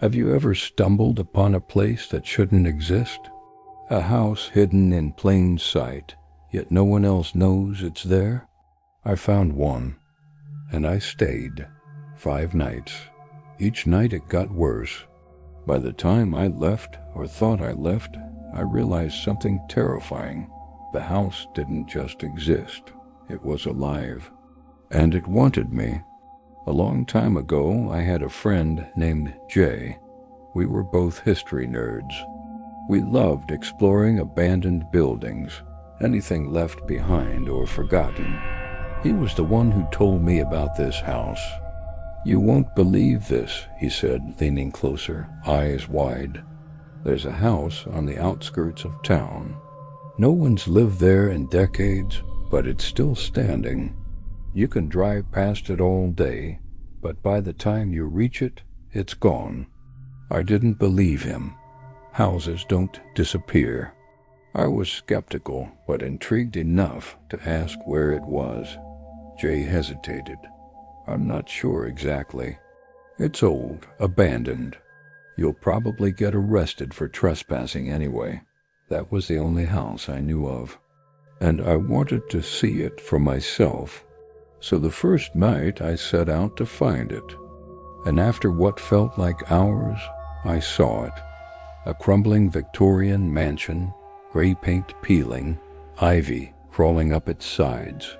Have you ever stumbled upon a place that shouldn't exist? A house hidden in plain sight, yet no one else knows it's there? I found one, and I stayed 5 nights. Each night it got worse. By the time I left, or thought I left, I realized something terrifying. The house didn't just exist. It was alive. And it wanted me. A long time ago, I had a friend named Jay. We were both history nerds. We loved exploring abandoned buildings, anything left behind or forgotten. He was the one who told me about this house. "You won't believe this," he said, leaning closer, eyes wide. "There's a house on the outskirts of town. No one's lived there in decades, but it's still standing. You can drive past it all day, but by the time you reach it, it's gone." I didn't believe him. Houses don't disappear. I was skeptical, but intrigued enough to ask where it was. Jay hesitated. "I'm not sure exactly. It's old, abandoned. You'll probably get arrested for trespassing anyway." That was the only house I knew of, and I wanted to see it for myself. So the first night I set out to find it, and after what felt like hours, I saw it. A crumbling Victorian mansion, gray paint peeling, ivy crawling up its sides.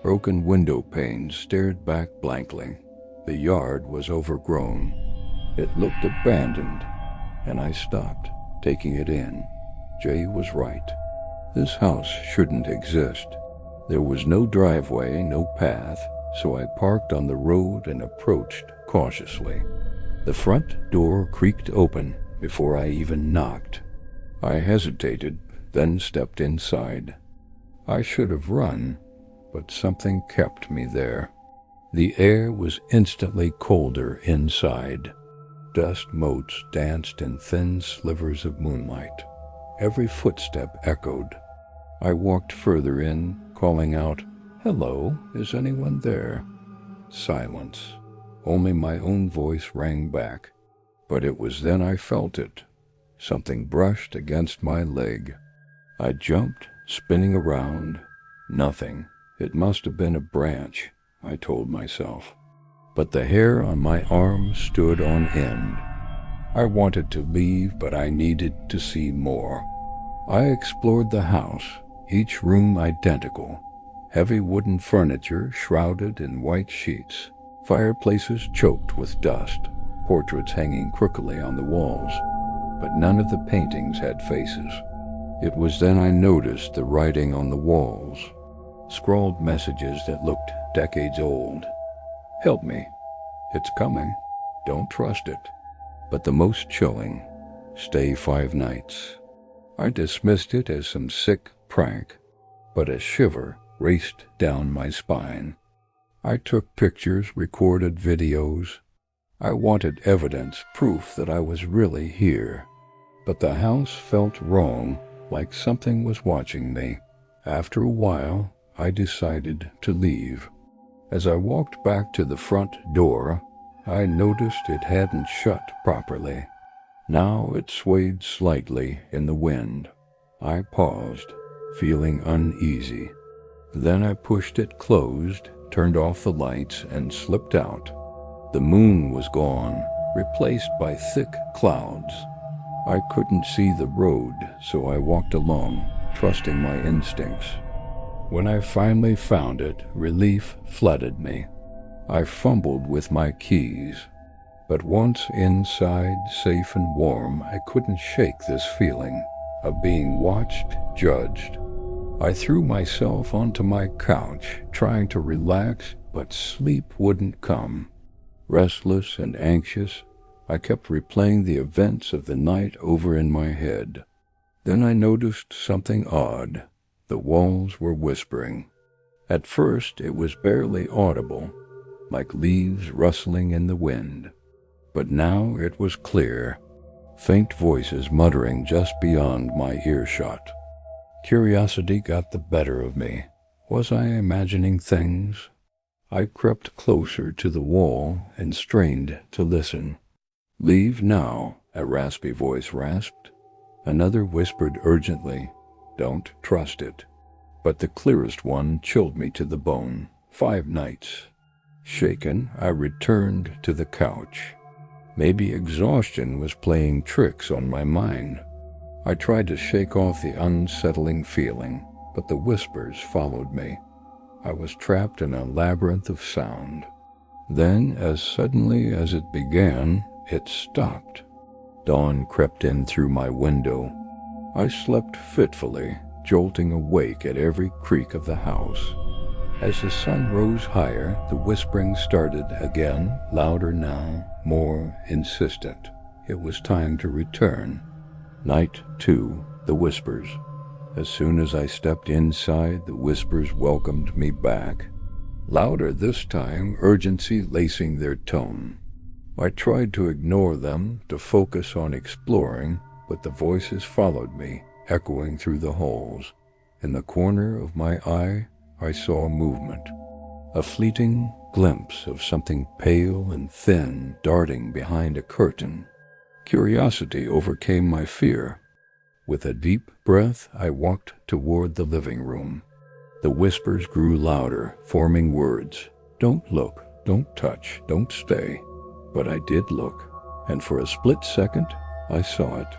Broken window panes stared back blankly. The yard was overgrown. It looked abandoned, and I stopped, taking it in. Jay was right. This house shouldn't exist. There was no driveway, no path, so I parked on the road and approached cautiously. The front door creaked open before I even knocked. I hesitated, then stepped inside. I should have run, but something kept me there. The air was instantly colder inside. Dust motes danced in thin slivers of moonlight. Every footstep echoed. I walked further in, calling out, "Hello, is anyone there?" Silence. Only my own voice rang back. But it was then I felt it. Something brushed against my leg. I jumped, spinning around. Nothing. It must have been a branch, I told myself. But the hair on my arm stood on end. I wanted to leave, but I needed to see more. I explored the house, each room identical. Heavy wooden furniture shrouded in white sheets. Fireplaces choked with dust. Portraits hanging crookedly on the walls. But none of the paintings had faces. It was then I noticed the writing on the walls. Scrawled messages that looked decades old. "Help me. It's coming. Don't trust it." But the most chilling, "Stay 5 nights." I dismissed it as some sick prank, but a shiver raced down my spine. I took pictures, recorded videos. I wanted evidence, proof that I was really here. But the house felt wrong, like something was watching me. After a while, I decided to leave. As I walked back to the front door, I noticed it hadn't shut properly. Now it swayed slightly in the wind. I paused, feeling uneasy. Then I pushed it closed, turned off the lights, and slipped out. The moon was gone, replaced by thick clouds. I couldn't see the road, so I walked along, trusting my instincts. When I finally found it, relief flooded me. I fumbled with my keys. But once inside, safe and warm, I couldn't shake this feeling of being watched, judged. I threw myself onto my couch, trying to relax, but sleep wouldn't come. Restless and anxious, I kept replaying the events of the night over in my head. Then I noticed something odd. The walls were whispering. At first, it was barely audible, like leaves rustling in the wind. But now it was clear, faint voices muttering just beyond my earshot. Curiosity got the better of me. Was I imagining things? I crept closer to the wall and strained to listen. "Leave now," a raspy voice rasped. Another whispered urgently, "Don't trust it." But the clearest one chilled me to the bone. 5 nights. Shaken, I returned to the couch. Maybe exhaustion was playing tricks on my mind. I tried to shake off the unsettling feeling, but the whispers followed me. I was trapped in a labyrinth of sound. Then, as suddenly as it began, it stopped. Dawn crept in through my window. I slept fitfully, jolting awake at every creak of the house. As the sun rose higher, the whispering started again, louder now, more insistent. It was time to return. Night 2, the whispers. As soon as I stepped inside, the whispers welcomed me back. Louder this time, urgency lacing their tone. I tried to ignore them, to focus on exploring, but the voices followed me, echoing through the halls. In the corner of my eye, I saw movement. A fleeting glimpse of something pale and thin darting behind a curtain. Curiosity overcame my fear. With a deep breath, I walked toward the living room. The whispers grew louder, forming words. "Don't look, don't touch, don't stay." But I did look, and for a split second, I saw it.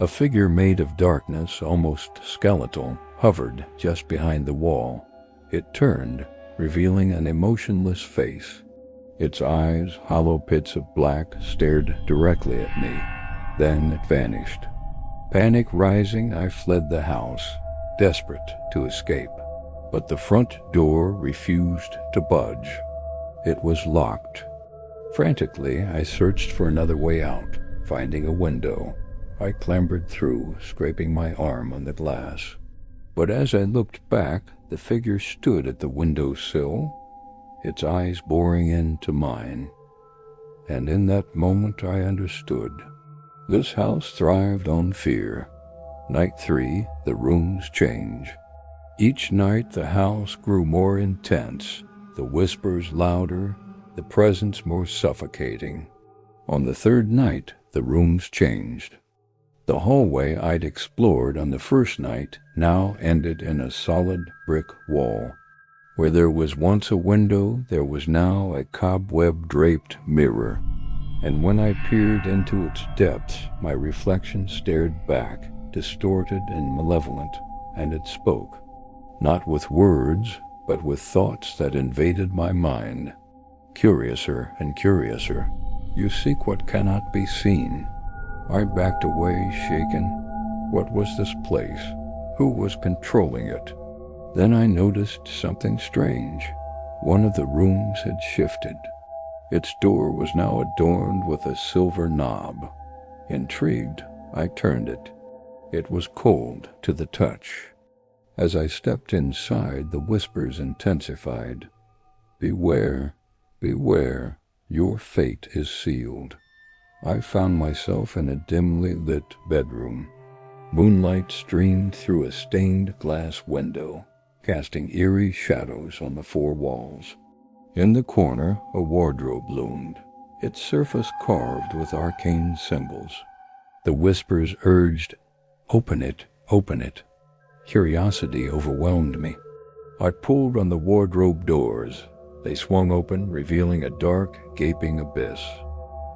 A figure made of darkness, almost skeletal, hovered just behind the wall. It turned, revealing an emotionless face. Its eyes, hollow pits of black, stared directly at me. Then it vanished. Panic rising, I fled the house, desperate to escape. But the front door refused to budge. It was locked. Frantically, I searched for another way out, finding a window. I clambered through, scraping my arm on the glass. But as I looked back, the figure stood at the windowsill, its eyes boring into mine. And in that moment I understood. This house thrived on fear. Night 3, the rooms change. Each night the house grew more intense, the whispers louder, the presence more suffocating. On the 3rd night, the rooms changed. The hallway I'd explored on the first night now ended in a solid brick wall. Where there was once a window, there was now a cobweb-draped mirror. And when I peered into its depths, my reflection stared back, distorted and malevolent, and it spoke. Not with words, but with thoughts that invaded my mind. Curiouser and curiouser. You seek what cannot be seen. I backed away, shaken. What was this place? Who was controlling it? Then I noticed something strange. One of the rooms had shifted. Its door was now adorned with a silver knob. Intrigued, I turned it. It was cold to the touch. As I stepped inside, the whispers intensified. "Beware, beware, your fate is sealed." I found myself in a dimly lit bedroom. Moonlight streamed through a stained glass window, casting eerie shadows on the 4 walls. In the corner, a wardrobe loomed, its surface carved with arcane symbols. The whispers urged, "Open it, open it." Curiosity overwhelmed me. I pulled on the wardrobe doors. They swung open, revealing a dark, gaping abyss.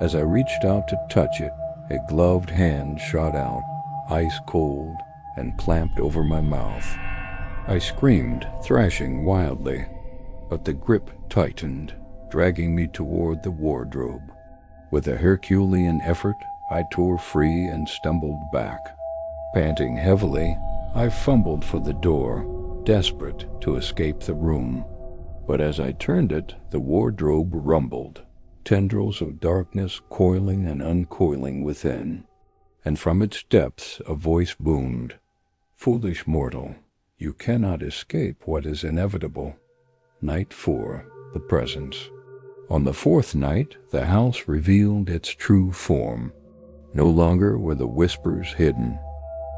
As I reached out to touch it, a gloved hand shot out, ice cold, and clamped over my mouth. I screamed, thrashing wildly, but the grip tightened, dragging me toward the wardrobe. With a Herculean effort, I tore free and stumbled back. Panting heavily, I fumbled for the door, desperate to escape the room. But as I turned it, the wardrobe rumbled, tendrils of darkness coiling and uncoiling within. And from its depths a voice boomed, "Foolish mortal, you cannot escape what is inevitable." Night 4, the presence. On the 4th night, the house revealed its true form. No longer were the whispers hidden.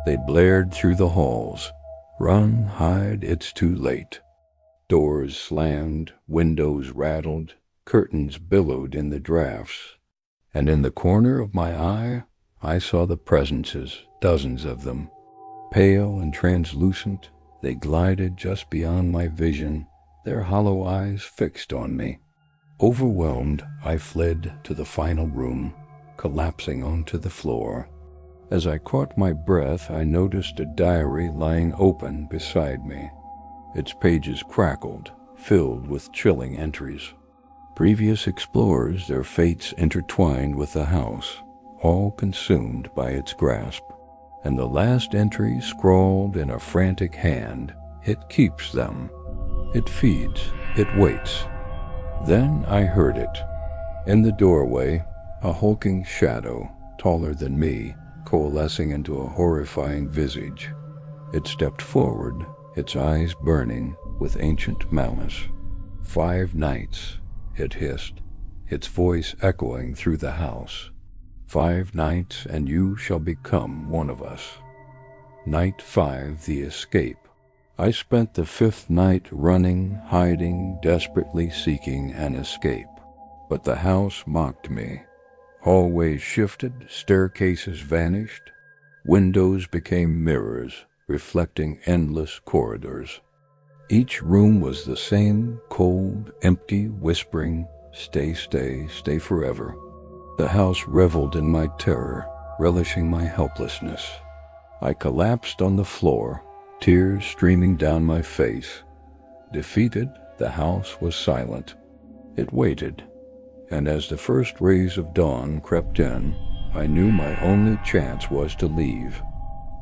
They blared through the halls. Run, hide, it's too late. Doors slammed, windows rattled, curtains billowed in the drafts. and in the corner of my eye, I saw the presences, dozens of them. Pale and translucent, they glided just beyond my vision, their hollow eyes fixed on me. Overwhelmed, I fled to the final room, collapsing onto the floor. As I caught my breath, I noticed a diary lying open beside me. Its pages crackled, filled with chilling entries. Previous explorers, their fates intertwined with the house, all consumed by its grasp. And the last entry scrawled in a frantic hand, "It keeps them. It feeds. It waits." Then I heard it. In the doorway, a hulking shadow, taller than me, coalescing into a horrifying visage. It stepped forward, its eyes burning with ancient malice. "5 nights," it hissed, its voice echoing through the house. "5 nights, and you shall become one of us." Night 5, the escape. I spent the 5th night running, hiding, desperately seeking an escape. But the house mocked me. Hallways shifted, staircases vanished, windows became mirrors, reflecting endless corridors. Each room was the same, cold, empty, whispering, "Stay, stay, stay forever." The house reveled in my terror, relishing my helplessness. I collapsed on the floor, tears streaming down my face. Defeated, the house was silent. It waited, and as the first rays of dawn crept in, I knew my only chance was to leave.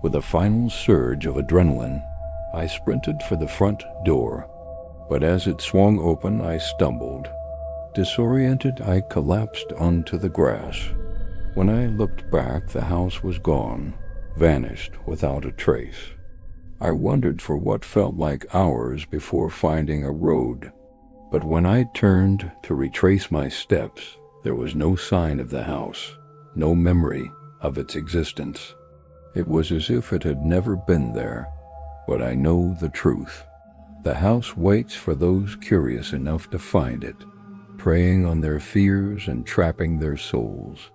With a final surge of adrenaline, I sprinted for the front door, but as it swung open, I stumbled. Disoriented, I collapsed onto the grass. When I looked back, the house was gone, vanished without a trace. I wandered for what felt like hours before finding a road, but when I turned to retrace my steps, there was no sign of the house, no memory of its existence. It was as if it had never been there, but I know the truth. The house waits for those curious enough to find it, preying on their fears and trapping their souls.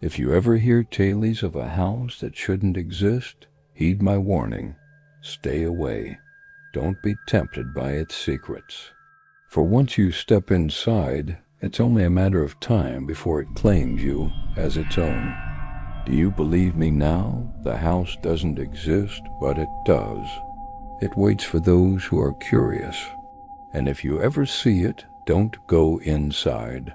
If you ever hear tales of a house that shouldn't exist, heed my warning. Stay away. Don't be tempted by its secrets. For once you step inside, it's only a matter of time before it claims you as its own. Do you believe me now? The house doesn't exist, but it does. It waits for those who are curious. And if you ever see it, don't go inside.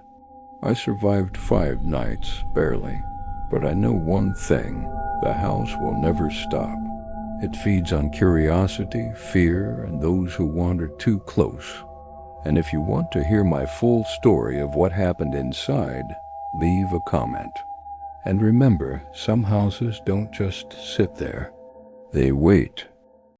I survived 5 nights, barely. But I know one thing, the house will never stop. It feeds on curiosity, fear, and those who wander too close. And if you want to hear my full story of what happened inside, leave a comment. And remember, some houses don't just sit there. They wait.